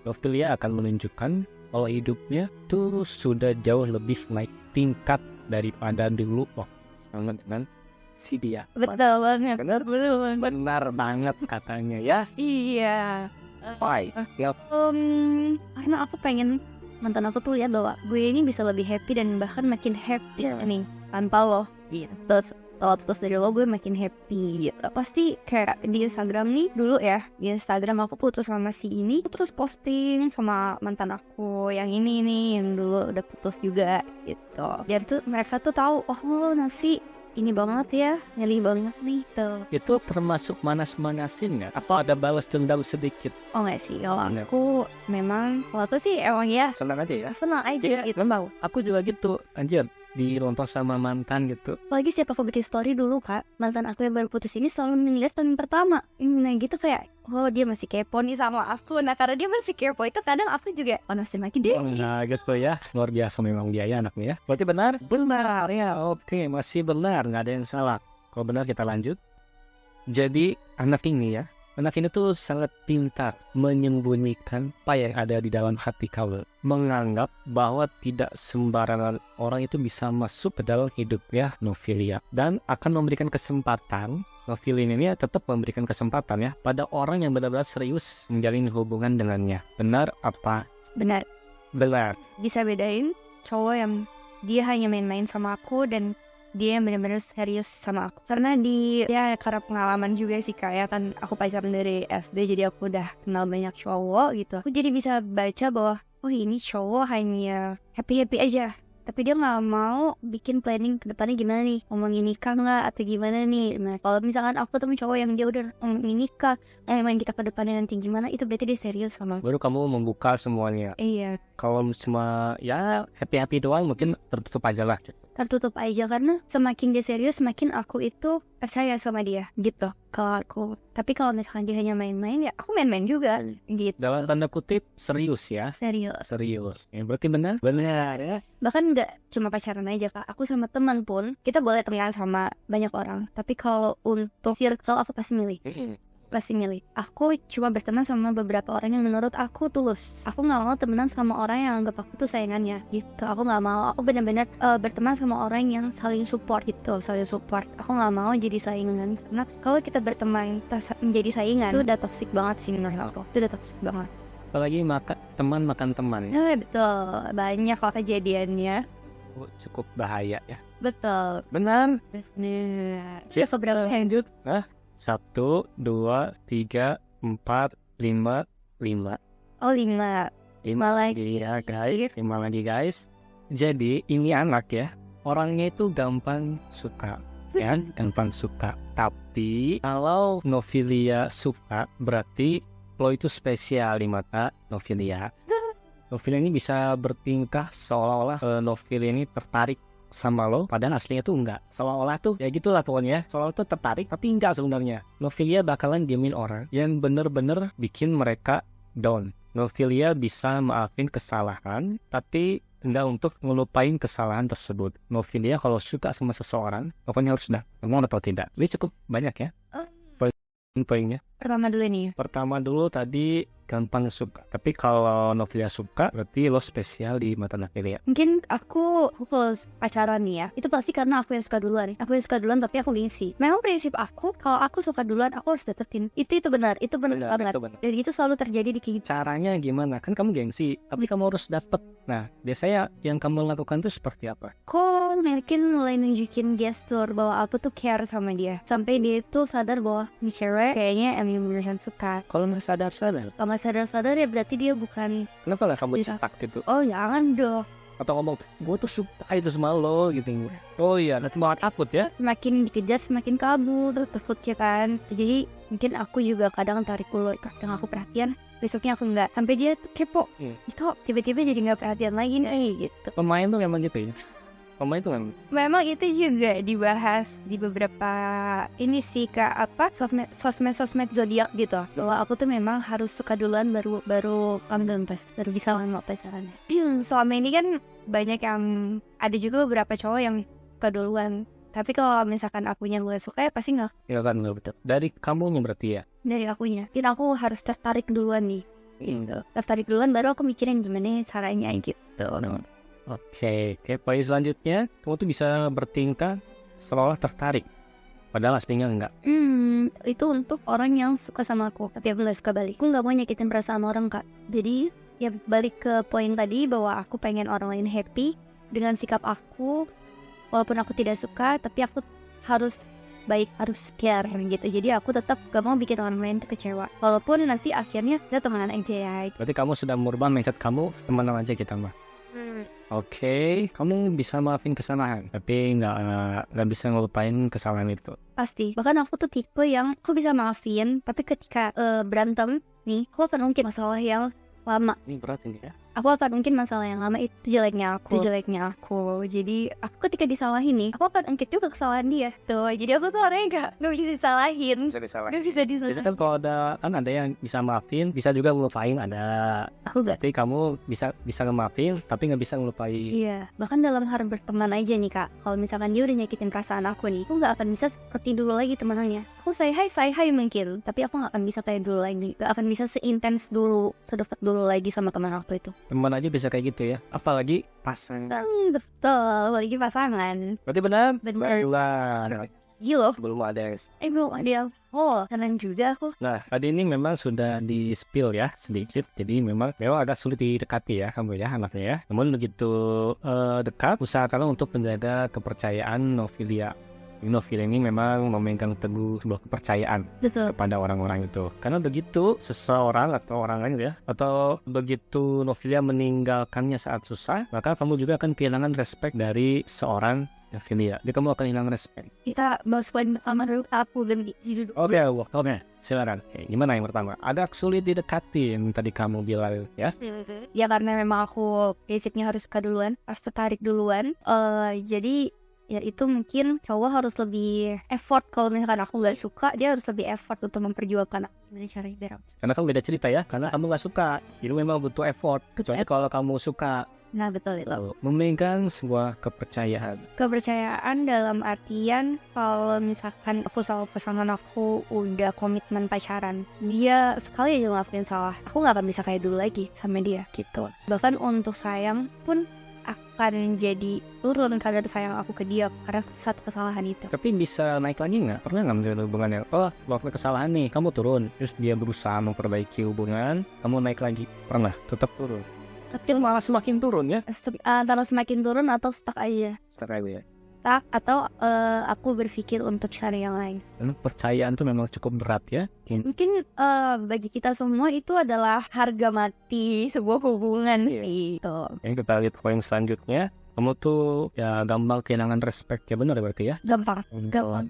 Novilia akan menunjukkan kalau hidupnya tuh sudah jauh lebih naik tingkat daripada dulu sama dengan si dia. Betul banget. Benar banget katanya ya. Iya. Why? Karena aku pengen mantan aku tuh lihat bahwa gue ini bisa lebih happy dan bahkan makin happy nih tanpa lo. Terus kalau putus dari lo gue makin happy gitu. Pasti kayak di Instagram nih dulu ya, di Instagram aku putus sama si ini, aku terus posting sama mantan aku yang ini nih yang dulu udah putus juga gitu. Biar tuh mereka tuh tahu oh Nafi ini banget ya, nyali banget nih tuh. Itu termasuk manas-manasin nggak? Atau ada balas dendam sedikit? Oh nggak sih, kalau aku sih emang ya senang aja ya. Senang aja gitu. Memang aku juga gitu, anjir. Dirontos sama mantan gitu. Apalagi siapa aku bikin story dulu Kak, mantan aku yang baru putus ini selalu melihat paling pertama. Nah gitu kayak oh dia masih kepo nih sama aku. Nah karena dia masih kepo itu kadang aku juga panasin lagi deh. Nah gitu ya, luar biasa memang dia ya anaknya ya. Berarti benar? Benar ya, oke masih benar, nggak ada yang salah. Kalau benar kita lanjut. Jadi anak ini ya Anak ini tuh sangat pintar menyembunyikan apa yang ada di dalam hati kamu. Menganggap bahwa tidak sembarangan orang itu bisa masuk ke dalam hidupnya Novelia. Dan akan memberikan kesempatan, Novelia ini tetap memberikan kesempatan ya pada orang yang benar-benar serius menjalin hubungan dengannya. Benar apa? Benar. Benar. Bisa bedain cowok yang dia hanya main-main sama aku dan dia yang benar-benar serius sama aku. Karena karena pengalaman juga sih, kayak kan aku pacaran dari SD, jadi aku udah kenal banyak cowok gitu. Aku jadi bisa baca bahwa oh ini cowok hanya happy-happy aja, tapi dia nggak mau bikin planning ke depannya gimana nih, ngomongin nikah nggak atau gimana nih. Nah kalau misalkan aku ketemu cowok yang dia udah ngomongin nikah, main kita ke depannya nanti gimana, itu berarti dia serius sama aku. Baru kamu membuka semuanya. Iya. Kalau cuma ya happy-happy doang mungkin tertutup aja lah. Tertutup aja, karena semakin dia serius semakin aku itu percaya sama dia gitu kalau aku. Tapi kalau misalkan dia hanya main-main, ya aku main-main juga gitu. Dalam tanda kutip serius ya. Serius. Ya, berarti benar ya. Bahkan nggak cuma pacaran aja kak, aku sama teman pun kita boleh temenan sama banyak orang, tapi kalau untuk circle aku pasti milih. Aku cuma berteman sama beberapa orang yang menurut aku tulus. Aku nggak mau temenan sama orang yang anggap aku tuh saingannya gitu. Aku nggak mau. Aku benar-benar berteman sama orang yang saling support gitu. Aku nggak mau jadi saingan, karena kalau kita berteman menjadi saingan itu udah toxic banget sih menurut aku. Itu udah toxic banget. Apalagi teman makan teman. Betul, banyak lah kejadiannya. Cukup bahaya ya. Betul. Benar. Kita seberapa lanjut? 1, 2, 3, 4, 5. Oh 5 lagi ya guys. 5 lagi guys. Jadi ini anak ya, orangnya itu gampang suka ya, gampang suka. Tapi kalau Novelia suka, berarti lo itu spesial di mata Novelia. Novelia ini bisa bertingkah seolah-olah Novelia ini tertarik sama lo, padahal aslinya tuh enggak. Seolah-olah tuh ya gitulah pokoknya, seolah-olah tuh tertarik tapi enggak sebenarnya. Novelia bakalan diemin orang yang bener-bener bikin mereka down. Novelia bisa maafin kesalahan tapi enggak untuk ngelupain kesalahan tersebut. Novelia kalau suka sama seseorang pokoknya harus dah ngomong atau tidak. Ini cukup banyak ya poinnya. Pertama dulu tadi gampang suka. Tapi kalau Novelia suka, berarti lo spesial di mata Novelia. Mungkin aku kalau pacaran nih ya, itu pasti karena aku yang suka duluan. Aku yang suka duluan tapi aku gengsi. Memang prinsip aku, kalau aku suka duluan, aku harus dapetin. Itu benar banget. Dan itu selalu terjadi di kehidupan. Caranya gimana? Kan kamu gengsi, tapi kamu harus dapet. Nah, biasanya yang kamu lakukan tuh seperti apa? Kok mungkin mulai nunjukin gestur bahwa aku tuh care sama dia. Sampai dia tuh sadar bahwa ini cewek kayaknya emang beneran suka. Kalau nggak sadar? Kalau sadar ya berarti dia bukan. Kenapa lah kamu cetak gitu? Oh jangan dong. Atau ngomong, gue tuh suka itu sama lo gitu. Oh iya, nanti malah takut ya. Semakin dikejar semakin kabur, takutnya kan. Jadi mungkin aku juga kadang tarik ulur, kadang aku perhatian, besoknya aku enggak. Sampai dia tuh kepo, kok tiba-tiba jadi gak perhatian lagi nih gitu. Pemain tuh memang gitu ya. Pemain tuh memang itu juga dibahas di beberapa ini sih kak, apa sosmed zodiak gitu, bahwa aku tuh memang harus suka duluan baru bisa lama pacaran. Selama ini kan banyak yang ada juga beberapa cowok yang suka duluan, tapi kalau misalkan akunya gak suka ya pasti nggak. Ya kan nggak betul. Dari kamunya berarti ya? Dari akunya. Jadi aku harus tertarik duluan nih. Tertarik duluan baru aku mikirin gimana caranya gitu. Oke, poin selanjutnya, kamu tuh bisa bertingkah seolah tertarik, padahal aslinya enggak. Itu untuk orang yang suka sama aku, tapi aku gak suka balik. Aku gak mau nyakitin perasaan orang kak. Jadi ya balik ke poin tadi bahwa aku pengen orang lain happy dengan sikap aku, walaupun aku tidak suka, tapi aku harus baik, harus care gitu. Jadi aku tetap gak mau bikin orang lain tuh kecewa, walaupun nanti akhirnya kita temenan aja ya. Berarti kamu sudah merubah mindset kamu, temenan aja kita mah. Oke, kamu bisa maafin kesalahan, tapi nggak bisa ngelupain kesalahan itu. Pasti. Bahkan aku tuh tipe yang aku bisa maafin, tapi ketika berantem nih, aku akan ungkit masalah yang lama. Ini berat ini ya. aku akan mungkin masalah yang lama itu jeleknya aku. Jadi aku ketika disalahin nih, aku akan ungkit juga kesalahan dia tuh. Jadi aku tuh orangnya nggak bisa disalahin. Nggak bisa disalahin. Biasanya kan kalau ada yang bisa maafin, bisa juga ngelupain, ada. Aku gak. Tapi kamu bisa ngemaafin tapi nggak bisa ngelupain. Iya, bahkan dalam hal berteman aja nih kak, kalau misalkan dia udah nyakitin perasaan aku nih, aku nggak akan bisa seperti dulu lagi temenannya. Aku say hi mungkin, tapi aku nggak akan bisa kayak dulu lagi, nggak akan bisa seintens dulu, sedekat dulu lagi sama teman aku itu. Teman aja bisa kayak gitu ya, apalagi pasangan. Betul, apalagi pasangan. Berarti benar? Benar. Gila, Belum ada. belum ada. Oh, keren juga aku. Nah, tadi ini memang sudah di-spill ya sedikit. Jadi memang agak sulit didekati ya kamu ya anaknya ya. Namun begitu dekat, usahakanlah untuk menjaga kepercayaan Novilia. Novilia ini memang memegang teguh sebuah kepercayaan kepada orang-orang itu. Karena begitu seseorang atau orang lain ya, atau begitu Novilia meninggalkannya saat susah, maka kamu juga akan kehilangan respect dari seorang Novilia. Jadi kamu akan hilang respect. Kita bahas poin pertama dulu, aku ganti dulu. Oke, waktunya. Silakan. Gimana yang pertama? Agak sulit didekati yang tadi kamu bilang ya? Ya karena memang aku prinsipnya harus suka duluan, harus tertarik duluan. Jadi ya itu mungkin cowok harus lebih effort. Kalau misalkan aku nggak suka, dia harus lebih effort untuk memperjuangkan aku. Gimana caranya biar aku suka? Karena kan beda cerita ya. Karena kamu nggak suka, jadi memang butuh effort. Kecuali kalau kamu suka. Nah betul itu. Memegang sebuah kepercayaan. Kepercayaan dalam artian kalau misalkan aku sama pasangan aku udah komitmen pacaran, dia sekali aja ngelakuin salah, aku nggak akan bisa kayak dulu lagi sama dia gitu. Bahkan untuk sayang pun akan jadi turun kadar sayang aku ke dia karena satu kesalahan itu. Tapi bisa naik lagi nggak? Pernah nggak menjalin hubungannya? Oh, waktu kesalahan nih, kamu turun, terus dia berusaha memperbaiki hubungan, kamu naik lagi, pernah? Tetap turun. Tapi malah semakin turun ya? Antara semakin turun atau stuck aja. Stuck aja ya? Stuck atau aku berpikir untuk cari yang lain. Karena percayaan tuh memang cukup berat ya. Mungkin bagi kita semua itu adalah harga mati sebuah hubungan gitu. Yang kita lihat poin selanjutnya, kamu tuh ya gampang kehilangan respect ya, benar berarti ya? Gampang.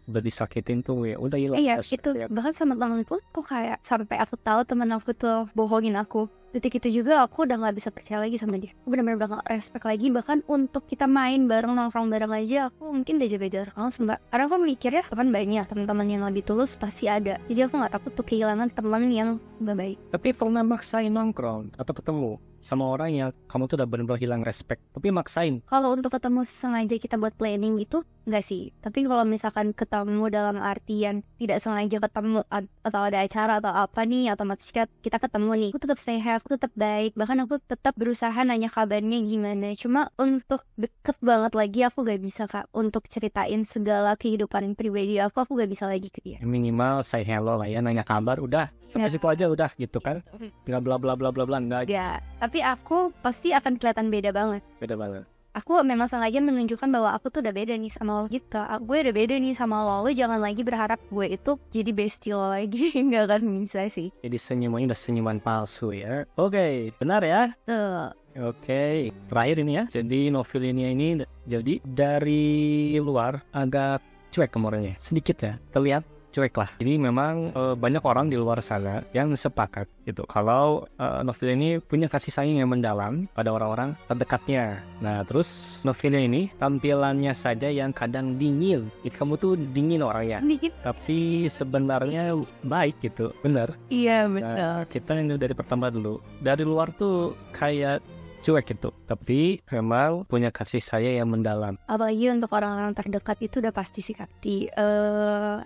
Udah disakitin tuh ya, udah hilang. Iya itu ya. Bahkan sama temen pun aku kayak sampai aku tahu temen aku tuh bohongin aku. Detik itu juga aku udah gak bisa percaya lagi sama dia. Aku benar-benar gak respect lagi. Bahkan untuk kita main bareng, nongkrong bareng aja, aku mungkin udah jaga jarak langsung gak. Karena aku mikir ya teman banyak, teman-teman yang lebih tulus pasti ada. Jadi aku gak takut tuh kehilangan teman yang gak baik. Tapi pernah maksain nongkrong atau ketemu sama orang yang kamu tuh udah benar-benar hilang respect, tapi maksain? Kalau untuk ketemu sengaja kita buat planning gitu, enggak sih. Tapi kalau misalkan ketemu dalam artian tidak sengaja ketemu atau ada acara atau apa nih, otomatis kita ketemu nih, aku tetap stay happy, aku tetap baik, bahkan aku tetap berusaha nanya kabarnya gimana. Cuma untuk deket banget lagi aku gak bisa kak, untuk ceritain segala kehidupan pribadi aku gak bisa lagi ke dia. Minimal say hello lah ya, nanya kabar udah, sampai situ aja udah gitu kan, nggak bla bla bla bla bla enggak. Ya, tapi aku pasti akan kelihatan beda banget. Beda banget. Aku memang sengaja menunjukkan bahwa aku tuh udah beda nih sama lo gitu. Gue udah beda nih sama lo jangan lagi berharap gue itu jadi bestie lo lagi. Gak akan bisa sih. Jadi senyumannya udah senyuman palsu ya. Oke, benar ya? Tuh. Oke, terakhir ini ya. Jadi Novilia ini jadi dari luar agak cuek kemarinnya. Sedikit ya, terlihat cuek lah. Jadi memang banyak orang di luar sana yang sepakat gitu kalau Novilia ini punya kasih sayang yang mendalam pada orang-orang terdekatnya. Nah terus Novilia ini tampilannya saja yang kadang dingin. Jadi kamu tuh dingin orangnya, tapi sebenarnya baik gitu, bener? Iya betul. Nah, kita yang dari pertama dulu, dari luar tuh kayak cuek gitu, tapi memang punya kasih sayang yang mendalam. Apalagi untuk orang-orang terdekat itu udah pasti sih Kati.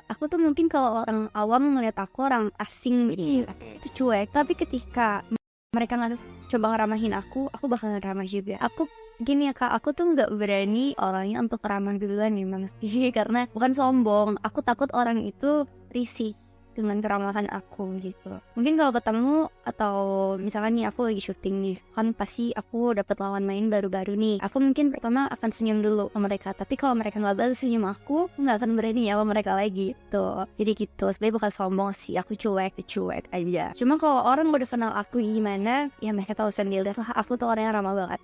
Aku tuh mungkin kalau orang awam ngeliat aku orang asing gitu, itu cuek. Tapi ketika mereka nggak coba ngeramahin aku bakal ngeramah juga. Aku gini ya kak, aku tuh nggak berani orangnya untuk ramah duluan memang sih, karena bukan sombong. Aku takut orang itu risih dengan keramahan aku gitu. Mungkin kalau ketemu atau misalkan nih aku lagi syuting nih, kan pasti aku dapat lawan main baru-baru nih. Aku mungkin pertama akan senyum dulu ke mereka, tapi kalau mereka nggak balas senyum aku nggak akan berani ya sama mereka lagi tuh. Jadi gitu, sebenarnya bukan sombong sih, aku cuek aja. Cuma kalau orang udah kenal aku gimana, ya mereka tahu sendiri lah. Aku tuh orangnya ramah banget.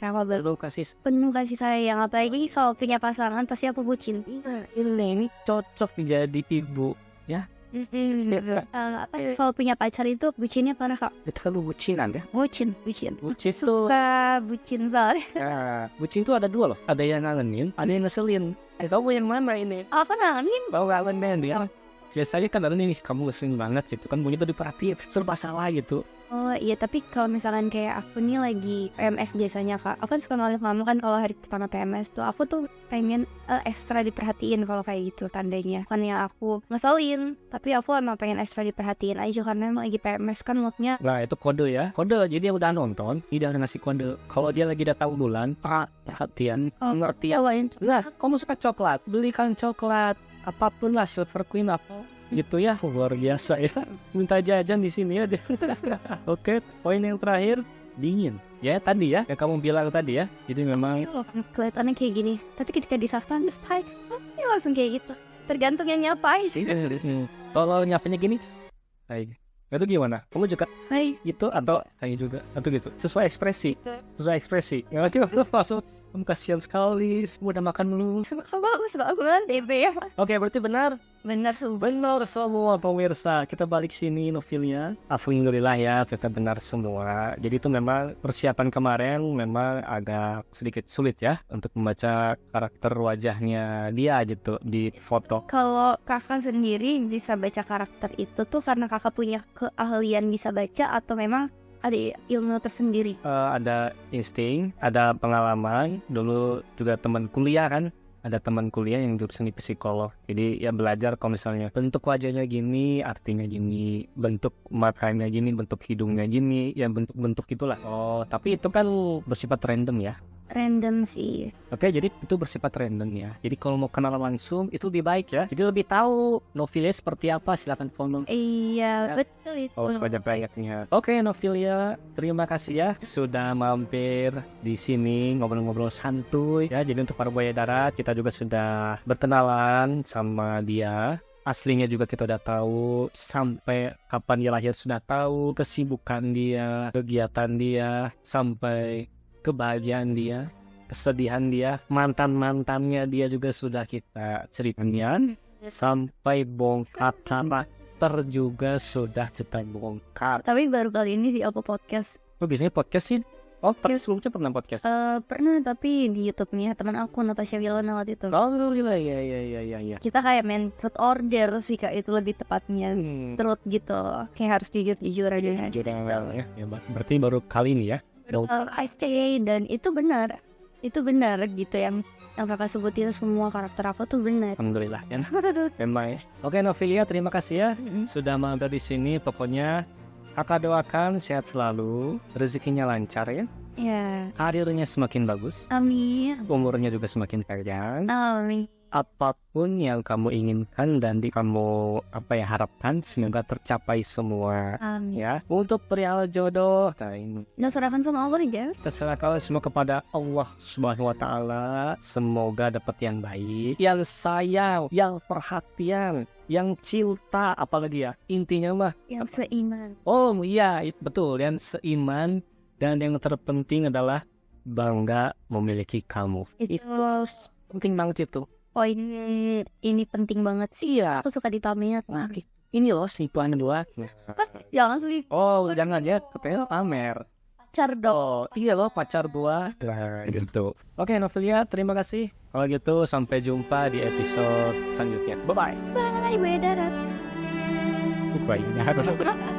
Penuh kasih sayang, apalagi kalau punya pasangan pasti aku bucin. Ini cocok jadi ibu ya. Kalau punya pacar itu bucinnya parah kak. Itu kan bucinan ya. Bucin Tuh. suka bucin soalnya. Nah, bucin tuh ada dua loh. Ada yang ngangenin, ada yang ngeselin. Kamu yang mana ini? Apa nanganin? Mau ngangenin dia? Biasanya kan ada nih, kamu ngeselin banget gitu kan, bunyi tuh diperhatiin, serba salah gitu. Oh iya, tapi kalau misalkan kayak aku nih lagi PMS biasanya kak, aku kan suka nolak kamu kan kalau hari pertama PMS tuh aku tuh pengen ekstra diperhatiin kalau kayak gitu tandanya. Bukan yang aku ngeselin, tapi aku emang pengen ekstra diperhatiin aja karena emang lagi PMS kan moodnya. Nah itu kode ya, kode. Jadi yang udah nonton, dia udah ngasih kode. Kalau dia lagi udah tahu bulan, perhatian, ngerti ya. Nah, kamu suka coklat, belikan coklat, apapun lah, Silver Queen apa gitu ya, luar biasa ya. Minta jajan di sini ya. Oke, poin yang terakhir, dingin. Ya tadi ya, yang kamu bilang tadi ya, itu memang Kelihatannya kayak gini, tapi ketika disapa, hai, ya langsung kayak gitu. Tergantung yang nyapa sih. kalau nyapanya gini, hai. Itu gimana? Kamu juga Hai gitu atau hai juga atau gitu? Sesuai ekspresi. gitu. Sesuai ekspresi. Ya langsung kamu kasihan sekali, udah makan belum? Bagus banget itu ya. Oke, berarti benar. Benar Semua pemirsa. Kita balik sini Novilya. Alhamdulillah ya, ternyata benar semua. Jadi itu memang persiapan kemarin memang agak sedikit sulit ya untuk membaca karakter wajahnya dia gitu di foto. Kalau kakak sendiri bisa baca karakter itu tuh karena kakak punya keahlian bisa baca atau memang ada ilmu tersendiri? Ada insting, ada pengalaman. Dulu juga teman kuliah kan. Ada teman kuliah yang jurusan di psikolog. Jadi ya belajar kalau misalnya bentuk wajahnya gini, artinya gini, bentuk matanya gini, bentuk hidungnya gini, ya bentuk-bentuk itulah. Oh, tapi itu kan bersifat random ya. Random sih. Oke, jadi itu bersifat random ya. Jadi kalau mau kenal langsung itu lebih baik ya. Jadi lebih tahu Novilya seperti apa, silakan follow. Iya, betul itu. Oh, sebanyak-banyaknya. Oke, Novilya, terima kasih ya sudah mampir di sini ngobrol-ngobrol santuy ya. Jadi untuk para buaya darat, kita juga sudah berkenalan sama dia. Aslinya juga kita udah tahu, sampai kapan dia lahir sudah tahu, kesibukan dia, kegiatan dia, sampai kebahagiaan dia, kesedihan dia, mantan-mantannya dia juga sudah kita ceritakan, sampai bongkar karakter juga sudah kita bongkar. Tapi baru kali ini sih aku podcast. Oh, biasanya podcast sih? Oh, tapi sebelumnya pernah podcast? Pernah, tapi di YouTube-nya teman aku Natasha Wilona waktu itu. Oh iya. Kita kayak main truth order sih kak, itu lebih tepatnya truth gitu. Kayak harus jujur aja. Ya, berarti baru kali ini ya? I say, dan itu benar gitu yang kakak sebutin semua karakter aku tuh benar. Alhamdulillah ya. Memang. Oke Novilya, terima kasih ya sudah mampir di sini. Pokoknya kakak doakan sehat selalu, rezekinya lancar ya. Ya. Karirnya semakin bagus. Amin. Umurnya juga semakin panjang. Amin. Apapun yang kamu inginkan dan kamu harapkan semoga tercapai semua. Amin. Ya. Untuk perihal jodoh, nah ini Udah serahkan sama Allah ya. terserah kalau semua kepada Allah Subhanahu wa taala. Semoga dapat yang baik, yang sayang, yang perhatian, yang cinta, apalagi ya. Intinya mah Yang seiman. oh iya, betul, yang seiman, dan yang terpenting adalah bangga memiliki kamu. Itu Penting banget itu. poin ini penting banget sih. Iya. Aku suka dipamer. Nah, ini loh simpulan dua. Jangan sih. Oh, jangan ya, kepengen pamer. Pacar dong. Oh, iya loh pacar gua. Nah, gitu. Oke, Novilya, terima kasih. Kalau gitu, sampai jumpa di episode selanjutnya. Bye-bye. Bye, Buaya Darat. Bye.